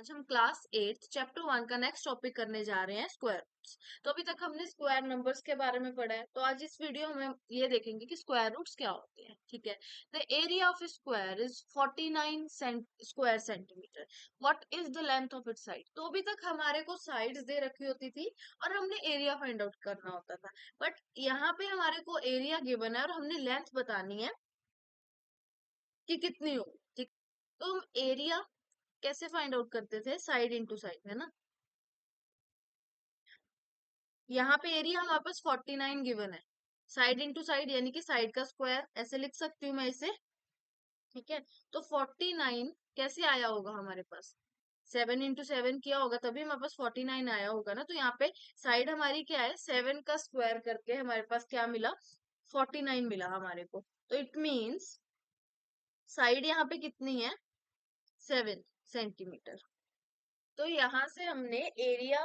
आज हम class 8 chapter 1 का नेक्स्ट टॉपिक करने जा रहे हैं स्क्वायर रूट्स। तो अभी तक हमने स्क्वायर नंबर्स के बारे में पढ़ा है, तो आज इस वीडियो में हम ये देखेंगे कि स्क्वायर रूट्स क्या होते हैं। ठीक है। The area of square is 49 square centimetre. What is the length of its side. तो अभी तक हमारे को साइड्स दे रखी होती थी और हमने एरिया फाइंड आउट करना होता था। बट यहाँ पे हमारे को एरिया गिवन है और हमने लेंथ बतानी है कि कितनी हो। ठीक। तो हम एरिया कैसे फाइंड आउट करते थे, साइड इंटू साइड, है ना। यहाँ पे एरिया हमारे पास 49 गिवन है, साइड इंटू साइड यानी कि साइड का स्क्वायर, ऐसे लिख सकती हूँ मैं इसे। ठीक है। तो 49 कैसे आया होगा हमारे पास, 7 इंटू 7 किया होगा तभी हमारे पास 49 आया होगा ना। तो यहाँ पे साइड हमारी क्या है, 7 का स्क्वायर करके हमारे पास क्या मिला, 49 मिला हमारे को। तो इट मीन्स साइड यहाँ पे कितनी है, 7 सेंटीमीटर। तो यहाँ से हमने एरिया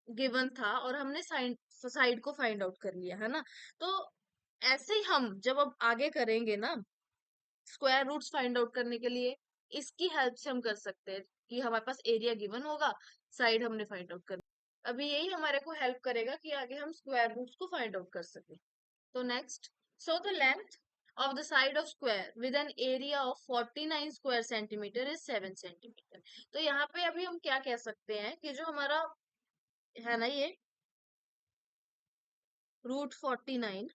गिवन था और हमने साइड साइड को फाइंड आउट कर लिया, है ना। तो ऐसे ही हम जब अब आगे करेंगे ना, स्क्वायर रूट्स फाइंड आउट करने के लिए इसकी हेल्प से हम कर सकते हैं कि हमारे पास एरिया गिवन होगा, साइड हमने फाइंड आउट कर। अभी यही हमारे को हेल्प करेगा कि आगे हम स्क्वायर रूट्स को फाइंड आउट कर सके। तो next, so the length of the side of square with an area of 49 square centimeter is 7 centimetre. तो यहाँ पे अभी हम क्या कह सकते हैं कि जो हमारा है ना ये √49,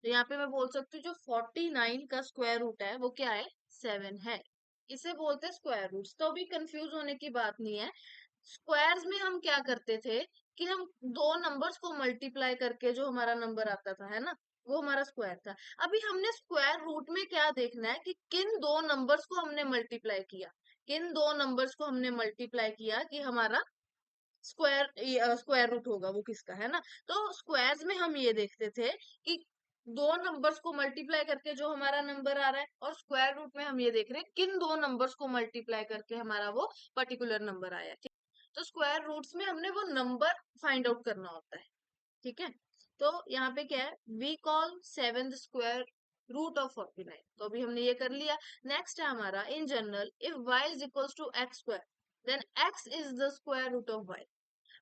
तो यहाँ पे मैं बोल सकती हूँ जो 49 का स्क्वायर रूट है वो क्या है, 7 है। इसे बोलते हैं स्क्वायर रूट्स। तो अभी कंफ्यूज होने की बात नहीं है। स्क्वायर्स में हम क्या करते थे कि हम दो नंबर्स को मल्टीप्लाई करके जो हमारा नंबर आता था, है ना, वो हमारा स्क्वायर था। अभी हमने स्क्वायर रूट में क्या देखना है कि किन दो नंबर्स को हमने मल्टीप्लाई किया, किन दो नंबर्स को हमने मल्टीप्लाई किया कि हमारा स्क्वायर रूट होगा वो किसका, है ना। तो स्क्वायर्स में हम ये देखते थे कि दो नंबर्स को मल्टीप्लाई करके जो हमारा नंबर आ रहा है, और स्क्वायर रूट में हम ये देख रहे हैं किन दो नंबर्स को मल्टीप्लाई करके हमारा वो पर्टिकुलर नंबर आया है। ठीक। तो स्क्वायर रूट्स में हमने वो नंबर फाइंड आउट करना होता है। ठीक है। तो यहाँ पे क्या है, we call 7 the square root of 49। तो अभी हमने ये कर लिया। नेक्स्ट है हमारा, in general if y is equals to x square then x is the square root of y।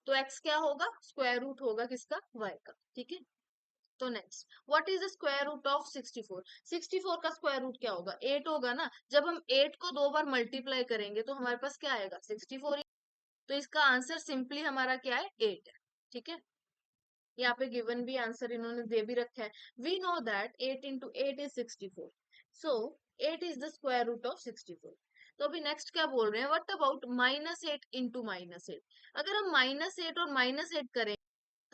तो x क्या होगा, स्क्वायर रूट होगा किसका, y का। ठीक है। तो next, what is the square root of 64। 64 का स्क्वायर रूट क्या होगा, 8 होगा ना। जब हम 8 को दो बार मल्टीप्लाई करेंगे तो हमारे पास क्या आएगा, 64। तो इसका आंसर सिंपली हमारा क्या है, 8 है। ठीक है। यहाँ पे गिवन भी आंसर इन्होंने दे भी रखा है। We know that 8 into 8 is 64, so 8 is the square root of 64। तो अभी नेक्स्ट क्या बोल रहे हैं, व्हाट अबाउट -8 into -8। अगर हम -8 और -8 करें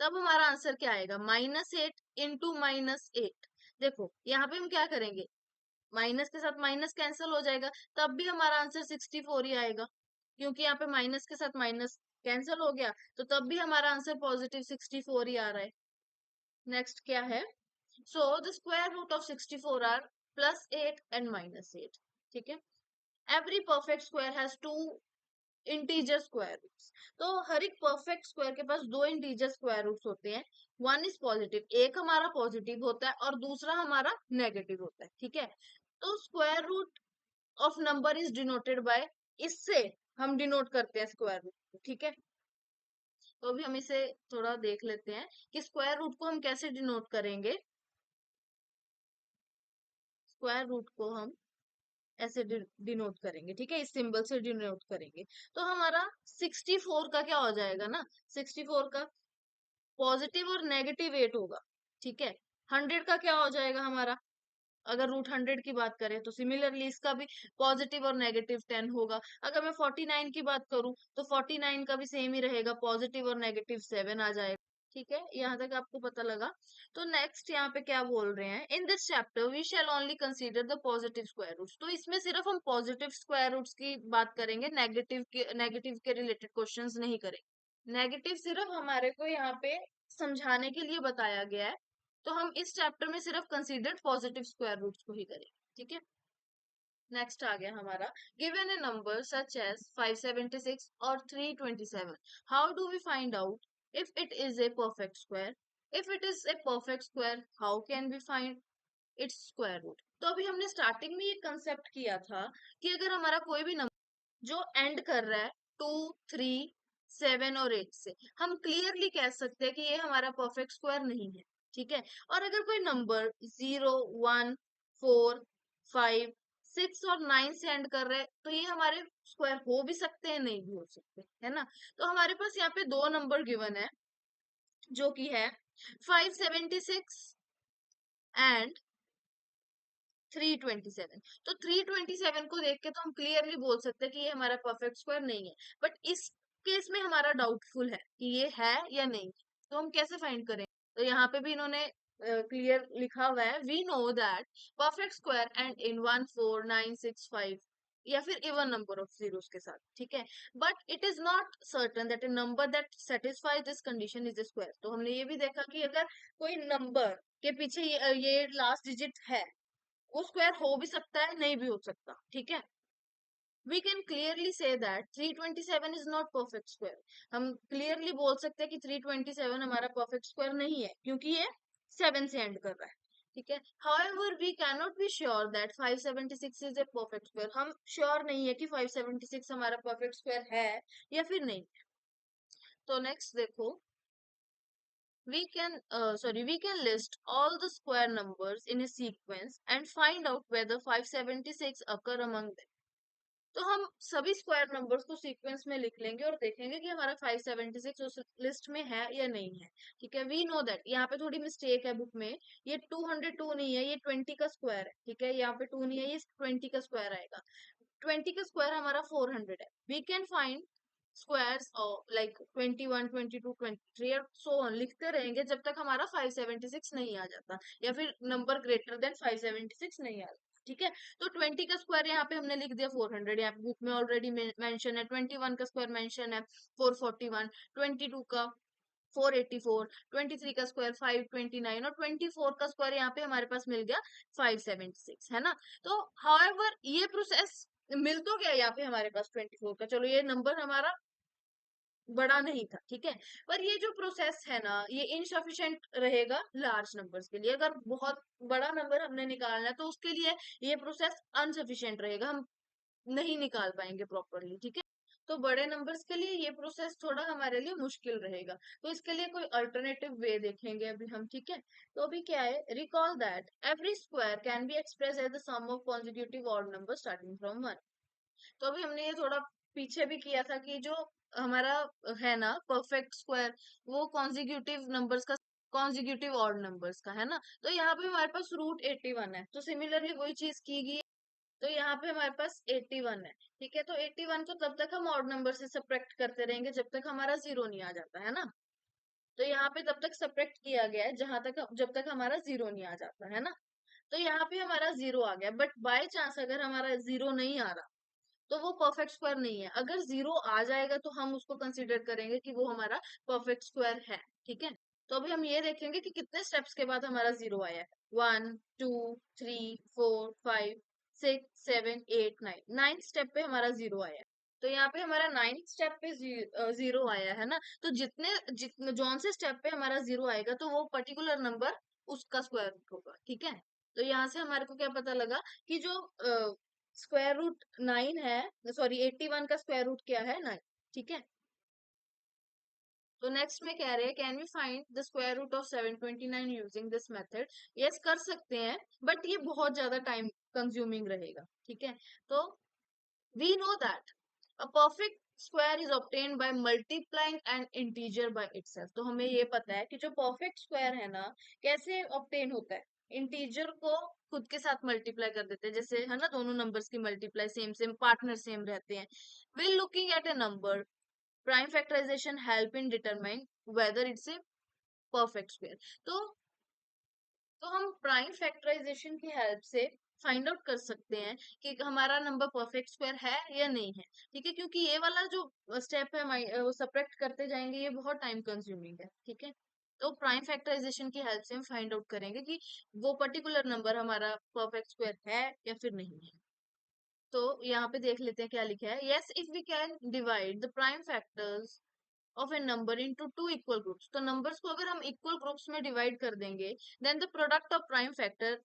तब हमारा आंसर क्या आएगा, -8 into -8। देखो यहाँ पे हम क्या करेंगे, माइनस के साथ माइनस कैंसिल हो जाएगा, तब भी हमारा आंसर 64 ही आएगा, क्योंकि यहाँ पे माइनस के साथ माइनस कैंसिल हो गया, तो तब भी हमारा आंसर पॉजिटिव 64 ही आ रहा है। नेक्स्ट क्या है, so the square root of 64 are +8 and -8। ठीक है। Every perfect square has two integer square roots. तो हर एक परफेक्ट स्क्वायर के पास दो इंटीजर स्क्वायर रूट्स होते हैं। वन इज पॉजिटिव, एक हमारा पॉजिटिव होता है और दूसरा हमारा नेगेटिव होता है। ठीक है। तो square root of number is denoted by, इससे हम डिनोट करते हैं स्क्वायर रूट को। ठीक है। तो अभी हम इसे थोड़ा देख लेते हैं कि स्क्वायर रूट को हम कैसे डिनोट करेंगे। स्क्वायर रूट को हम ऐसे डिनोट करेंगे, ठीक है, इस सिंबल से डिनोट करेंगे। तो हमारा 64 का क्या हो जाएगा ना, 64 का पॉजिटिव और -8 होगा। ठीक है। 100 का क्या हो जाएगा हमारा, अगर √100 की बात करें तो सिमिलरली इसका भी पॉजिटिव और -10 होगा। अगर मैं 49 की बात करूं तो 49 का भी सेम ही रहेगा, पॉजिटिव और -7 आ जाएगा। ठीक है, यहाँ तक आपको पता लगा। तो नेक्स्ट यहाँ पे क्या बोल रहे हैं, in this chapter we shall only consider the positive square roots. तो इसमें सिर्फ हम पॉजिटिव स्क्वायर रूट्स की बात करेंगे, नेगेटिव के रिलेटेड क्वेश्चंस नहीं करेंगे। नेगेटिव सिर्फ हमारे को यहाँ पे समझाने के लिए बताया गया है, तो हम इस चैप्टर में सिर्फ कंसीडर्ड पॉजिटिव स्क्वायर रूट्स को ही करेंगे। ठीक है। नेक्स्ट आ गया हमारा, given a number such as 576 और 327, how do we find out if it is a perfect square? If it is a perfect square, how can we find its square root. तो अभी हमने स्टार्टिंग में ये concept किया था कि अगर हमारा कोई भी नंबर जो एंड कर रहा है 2, 3, 7 और 8 से, हम क्लियरली कह सकते हैं कि ये हमारा परफेक्ट स्क्वायर नहीं है, ठीक है। और अगर कोई नंबर 0, 1, 4, 5, 6 और 9 से एंड कर रहे हैं तो ये हमारे स्क्वायर हो भी सकते हैं, नहीं भी हो सकते, है ना। तो हमारे पास यहाँ पे दो नंबर गिवन है जो कि है 576 एंड 327। तो 327 को देख के तो हम क्लियरली बोल सकते हैं कि ये हमारा परफेक्ट स्क्वायर नहीं है, बट इस केस में हमारा डाउटफुल है कि ये है या नहीं। तो हम कैसे फाइंड करें? तो यहाँ पे भी इन्होंने क्लियर लिखा हुआ है, we know that perfect square end in 1, 4, 9, 6, 5 या फिर इवन नंबर ऑफ जीरोस के साथ, ठीक है। But it is not certain that A number that satisfies this condition is the square. तो हमने ये भी देखा कि अगर कोई नंबर के पीछे ये लास्ट डिजिट है, वो स्क्वायर हो भी सकता है, नहीं भी हो सकता, ठीक है। We can clearly see that 327 is not perfect square. हम क्लियरली बोल सकते हैं कि 327 हमारा परफेक्ट स्क्वायर नहीं है क्योंकि ये 7 से एंड कर रहा है, ठीक है। However we can not be sure that 576 is a perfect square. हम श्योर नहीं है कि 576 हमारा परफेक्ट स्क्वायर है या फिर नहीं। तो नेक्स्ट देखो, we can list all the square numbers in a sequence and find out whether 576 occur among them। तो हम सभी स्क्वायर नंबर्स को सीक्वेंस में लिख लेंगे और देखेंगे कि हमारा 576 उस लिस्ट में है या नहीं है, ठीक है। वी नो दैट यहाँ पे थोड़ी मिस्टेक है बुक में, ये 202 नहीं है, ये 20 का स्क्वायर है, ठीक है। यहाँ पे 2 नहीं है, ये 20 का स्क्वायर आएगा। 20 का स्क्वायर हमारा 400 है। We can find squares like 21, 22, 23 और सो ऑन लिखते रहेंगे जब तक हमारा 576 नहीं आ जाता या फिर नंबर ग्रेटर देन 576 नहीं आ जाता, ठीक है। तो 20 का स्क्वायर यहाँ पे हमने लिख दिया 400, यहाँ पे बुक में ऑलरेडी मेंशन है। 21 का स्क्वायर मेंशन है 441, 22 का 484, 23 का स्क्वायर 529 और 24 का स्क्वायर यहाँ पे हमारे पास मिल गया 576, है ना। तो हाउएवर ये प्रोसेस मिल तो गया यहाँ पे हमारे पास 24 का, चलो ये नंबर हमारा बड़ा नहीं था, ठीक है। पर ये जो प्रोसेस है ना, ये इनसफिशिएंट रहेगा लार्ज नंबर्स के लिए। अगर बहुत बड़ा नंबर हमने निकालना है तो उसके लिए ये प्रोसेस अनसफिशिएंट रहेगा, हम नहीं निकाल पाएंगे प्रॉपरली, ठीक है। तो बड़े नंबर्स के लिए ये प्रोसेस थोड़ा हमारे लिए मुश्किल रहेगा। तो इसके लिए कोई अल्टरनेटिव वे देखेंगे अभी हम, ठीक है। तो अभी क्या है, recall that every square can be express as the sum of consecutive odd number starting from 1। तो अभी हमने ये थोड़ा पीछे भी किया था कि जो हमारा है ना परफेक्ट स्क्वायर, वो कॉन्जिक्यूटिव नंबर्स का, कॉन्जिक्यूटिव ऑड नंबर्स का है ना। तो यहाँ पे हमारे पास रूट 81 है, तो सिमिलरली वही चीज की गई। तो यहाँ पे हमारे पास 81 है, ठीक है। तो 81 को तब तक हम ऑड नंबर से सब्ट्रैक्ट करते रहेंगे जब तक हमारा जीरो नहीं आ जाता, है ना। तो यहाँ पे तब तक सब्ट्रैक्ट किया गया है जहां तक, जब तक हमारा जीरो नहीं आ जाता, है ना। तो यहाँ पे हमारा जीरो आ गया, बट बाय चांस अगर हमारा जीरो नहीं आ रहा तो वो परफेक्ट स्क्वायर नहीं है। अगर जीरो आ जाएगा तो हम उसको कंसिडर करेंगे कि वो हमारा परफेक्ट स्क्वायर है, ठीक है। तो अभी हम ये देखेंगे कि कितने स्टेप्स के बाद हमारा जीरो आया है। 1, 2, 3, 4, 5, 6, 7, 8, 9, 9 स्टेप पे हमारा जीरो आया है। तो यहाँ पे हमारा 9 स्टेप पे जीरो आया है ना। तो जितने जितने जौन से स्टेप पे हमारा जीरो आएगा तो वो पर्टिकुलर नंबर उसका स्क्वायर रूट होगा, ठीक है। तो यहाँ से हमारे को क्या पता लगा कि जो स्क्वायर रूट 9 है, सॉरी 81 का स्क्वायर रूट क्या है, 9, ठीक है। तो नेक्स्ट में कह रहे हैं, can we find the square root of 729 using this method. Yes कर सकते हैं, बट ये बहुत ज्यादा टाइम कंज्यूमिंग रहेगा, ठीक है। तो we know that a perfect square is obtained by multiplying an integer by itself. तो हमें ये पता है कि जो परफेक्ट स्क्वायर है ना, कैसे ऑब्टेन होता है, इंटीजर को खुद के साथ मल्टीप्लाई कर देते हैं, जैसे है ना दोनों नंबर्स की multiply same same partner same रहते हैं। Well looking at a number, prime factorisation help in determine whether it's a perfect square. तो हम प्राइम फैक्टराइजेशन की हेल्प से फाइंड आउट कर सकते हैं कि हमारा नंबर परफेक्ट स्क्वायर है या नहीं है, ठीक है। क्योंकि ये वाला जो स्टेप है वो सब्ट्रैक्ट करते जाएंगे, ये बहुत टाइम कंज्यूमिंग है, ठीक है। तो प्राइम फैक्टराइजेशन की हेल्प से हम फाइंड आउट करेंगे कि वो पर्टिकुलर नंबर हमारा परफेक्ट स्क्वायर है या फिर नहीं है। तो यहाँ पे देख लेते हैं क्या लिखा है। Yes if we can divide the prime factors of a number into two equal groups. तो नंबर्स को अगर हम इक्वल ग्रुप्स में डिवाइड कर देंगे, then the product of prime factor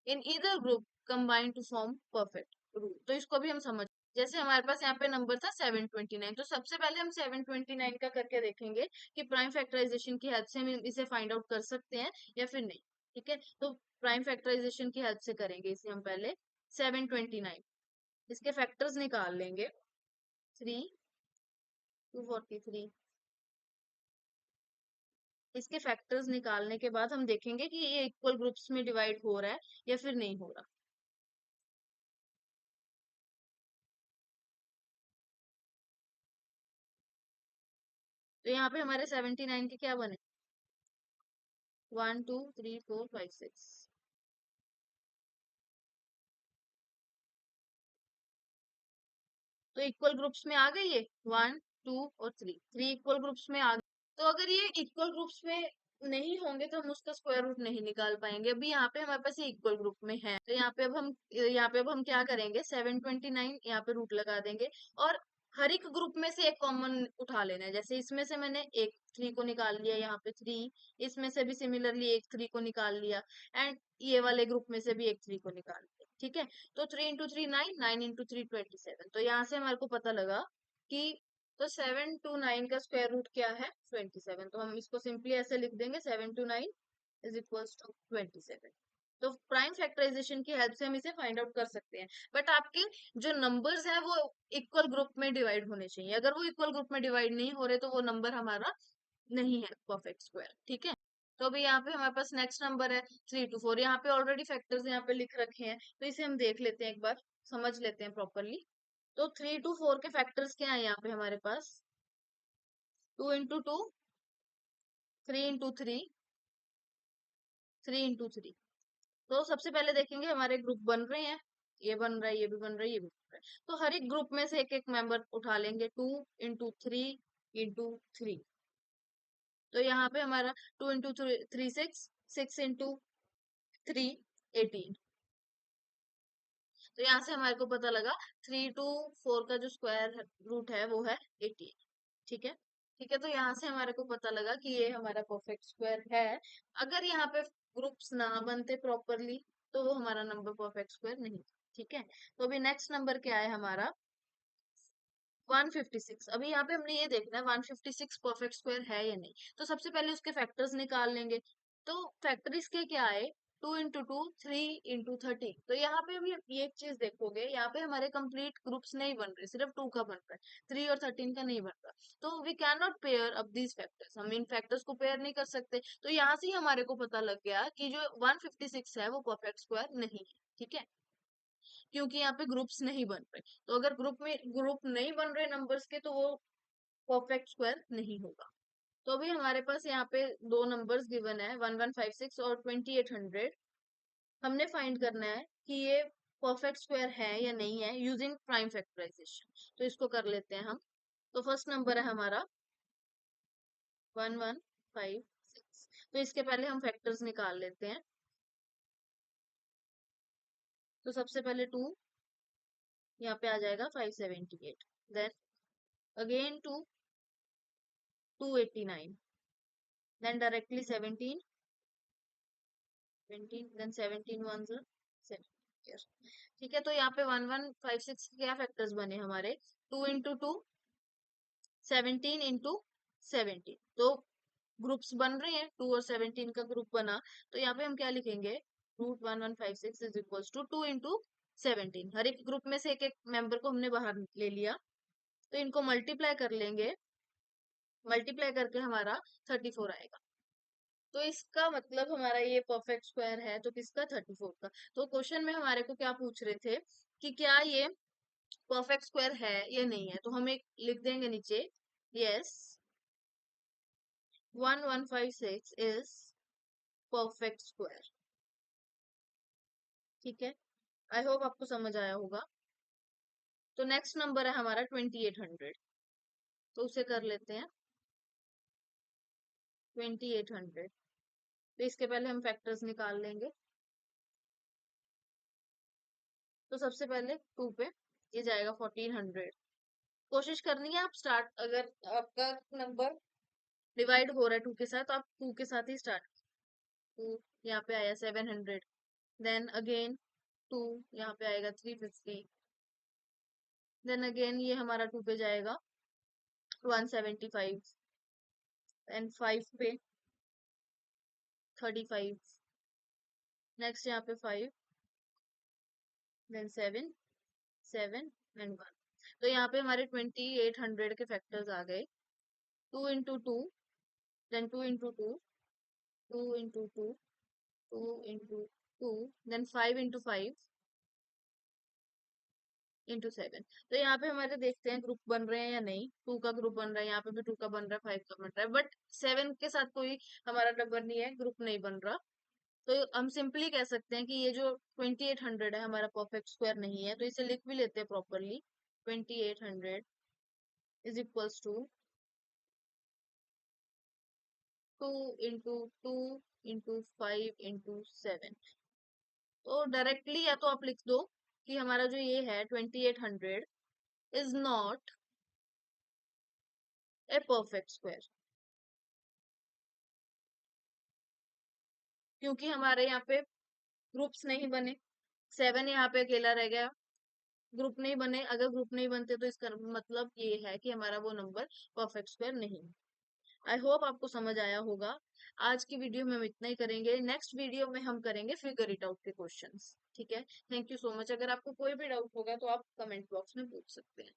in either group combine to form perfect rule. तो इसको भी हम समझ, जैसे हमारे पास यहाँ पे नंबर था 729, तो सबसे पहले हम 729 का करके देखेंगे कि प्राइम फैक्टराइजेशन की हेल्प से हम इसे फाइंड आउट कर सकते हैं या फिर नहीं। ठीक है, तो प्राइम फैक्टराइजेशन की हेल्प से करेंगे इसे हम पहले। 729, इसके फैक्टर्स निकाल लेंगे। 3, 243, इसके फैक्टर्स निकालने के बाद हम देखेंगे कि ये इक्वल ग्रुप्स में डिवाइड हो रहा है या फिर नहीं हो रहा। तो यहाँ पे हमारे 79 के क्या बने, 1 2 3 4 5 6। तो इक्वल ग्रुप्स में आ गई ये 1 2 और 3 इक्वल ग्रुप्स में आ गए। तो अगर ये इक्वल ग्रुप्स में नहीं होंगे तो हम उसका स्क्वायर रूट नहीं निकाल पाएंगे। अभी यहाँ पे हमारे पास ये इक्वल ग्रुप में है, तो यहाँ पे अब हम क्या करेंगे, 729 यहाँ पे रूट लगा देंगे और हर एक ग्रुप में से एक कॉमन उठा लेना है। जैसे इसमें से मैंने एक 3 को निकाल लिया, यहाँ पे 3, इसमें से भी सिमिलरली एक 3 को निकाल लिया, एंड ये वाले ग्रुप में से भी एक 3 को निकाल लिया। ठीक है, तो 3 × 3 9, 9 × 3 27। तो यहाँ से हमारे को पता लगा कि, तो 729 का स्क्वायर रूट क्या है, 27। तो हम इसको सिंपली ऐसे लिख देंगे, 729 इज इक्वल्स टू 27। तो प्राइम फैक्टराइजेशन की हेल्प से हम इसे फाइंड आउट कर सकते हैं। बट आपके जो नंबर्स है वो इक्वल ग्रुप में डिवाइड होने चाहिए। अगर वो इक्वल ग्रुप में डिवाइड नहीं हो रहे तो वो नंबर हमारा नहीं है परफेक्ट स्क्वायर। ठीक है, तो अभी यहाँ पे हमारे पास नेक्स्ट नंबर है 3 2 4। यहाँ पे ऑलरेडी फैक्टर्स यहाँ पे लिख रखे हैं, तो इसे हम देख लेते हैं, एक बार समझ लेते हैं प्रॉपरली। तो 3 2 4 के फैक्टर्स क्या है यहाँ पे हमारे पास, 2 × 2, 3 × 3, 3 × 3। तो सबसे पहले देखेंगे हमारे ग्रुप बन रहे हैं, ये बन रहा है, ये भी बन रहा है, ये भी बन रहा है। तो हर एक ग्रुप में से एक एक मेंबर उठा लेंगे, 2 × 3 × 3। तो यहाँ पे हमारा 2 × 3 6, 6 × 3 18। तो यहाँ से हमारे को पता लगा 3 2 4 का जो स्क्वायर रूट है वो है 18। ठीक है, ठीक है, तो यहाँ से हमारे को पता लगा कि ये हमारा परफेक्ट स्क्वायर है। अगर यहाँ पे ग्रुप्स ना बनते प्रॉपरली तो वो हमारा नंबर परफेक्ट स्क्वायर नहीं था। ठीक है, तो अभी नेक्स्ट नंबर क्या है हमारा, 156। अभी यहाँ पे हमने ये देखना है 156 परफेक्ट स्क्वायर है या नहीं। तो सबसे पहले उसके फैक्टर्स निकाल लेंगे। तो फैक्टर इसके क्या आए, 2 × 2 3 × 13। तो यहाँ पे भी ये एक चीज देखोगे, यहाँ पे हमारे कंप्लीट ग्रुप्स नहीं बन रहे, सिर्फ 2 का बन रहा है, 3 और 13 का नहीं बन रहा। तो वी कैन नॉट पेयर अब दीज फैक्टर्स, हम इन फैक्टर्स को पेयर नहीं कर सकते। तो यहाँ से ही हमारे को पता लग गया कि जो 156 है वो परफेक्ट स्क्वायर नहीं है। ठीक है, क्योंकि यहाँ पे ग्रुप्स नहीं बन रहे। तो अगर ग्रुप नहीं बन रहे नंबर्स के तो वो परफेक्ट स्क्वायर नहीं होगा। तो अभी हमारे पास यहाँ पे दो नंबर्स गिवन है, 1156 और 2800। हमने फाइंड करना है कि ये परफेक्ट स्क्वायर है या नहीं है यूजिंग प्राइम फैक्टराइजेशन। तो इसको कर लेते हैं हम। तो फर्स्ट नंबर है हमारा 1156। तो इसके पहले हम फैक्टर्स निकाल लेते हैं। तो सबसे पहले 2, यहाँ पे आ जाएगा 578, then again 2, 289, then directly 17, 20, then 17 1 7। ठीक है, तो यहाँ पे 1156 के क्या फैक्टर्स बने हमारे, 2 × 2 17 × 17। तो ग्रुप्स बन रहे हैं, 2 और 17 का ग्रुप बना। तो यहाँ पे हम क्या लिखेंगे, रूट 1156 इज इक्वल्स टू 2 × 17। हर एक ग्रुप में से एक एक मेंबर को हमने बाहर ले लिया, तो इनको मल्टीप्लाई कर लेंगे, मल्टीप्लाई करके हमारा 34 आएगा। तो इसका मतलब हमारा ये परफेक्ट स्क्वायर है, तो किसका, 34 का। तो क्वेश्चन में हमारे को क्या पूछ रहे थे कि क्या ये परफेक्ट स्क्वायर है या नहीं है। तो हम एक लिख देंगे नीचे, यस 1156 इज परफेक्ट स्क्वायर। ठीक है, आई होप आपको समझ आया होगा। तो नेक्स्ट नंबर है हमारा 2800। तो उसे कर लेते हैं 2800। तो इसके पहले हम फैक्टर्स निकाल लेंगे। तो सबसे पहले 2 पे ये जाएगा 1400। कोशिश करनी है आप स्टार्ट, अगर आपका नंबर डिवाइड हो रहा है 2 के साथ, तो आप 2 के साथ ही स्टार्ट। 2 यहाँ पे आया 700, देन अगेन 2, यहाँ पे आएगा 350, देन अगेन ये हमारा 2 पे जाएगा 175, एंड 5 पे 35, नेक्स्ट यहाँ पे 5, देन 7, 7 एंड 1। तो यहाँ पे हमारे 2800 के फैक्टर्स आ गए। 2 into 2, then 2 into 2, 2 into 2, 2 into 2, then 5 into 5 into 7। तो यहाँ पे हमारे देखते हैं ग्रुप बन रहे हैं या नहीं। 2 का ग्रुप बन रहा है, यहाँ पे भी 2 का बन रहा है, 5 का बन रहा है, बट 7 के साथ कोई हमारा नंबर नहीं है, ग्रुप नहीं बन रहा। तो हम सिंपली कह सकते हैं कि ये जो 2800 है हमारा परफेक्ट स्क्वायर नहीं है, तो इसे लिख भी लेते हैं properly. 2800 is equals to 2 into 2 into 5 into 7। तो डायरेक्टली या तो आप लिख दो कि हमारा जो ये है 2800 is not a perfect square, क्योंकि हमारे यहाँ पे ग्रुप्स नहीं बने। 7 यहाँ पे अकेला रह गया, ग्रुप नहीं बने। अगर ग्रुप नहीं बनते तो इसका मतलब ये है कि हमारा वो नंबर परफेक्ट स्क्वायर नहीं। आई होप आपको समझ आया होगा। आज की वीडियो में हम इतना ही करेंगे, नेक्स्ट वीडियो में हम करेंगे फिगर इट आउट के क्वेश्चंस। ठीक है, थैंक यू सो मच। अगर आपको कोई भी डाउट होगा तो आप कमेंट बॉक्स में पूछ सकते हैं।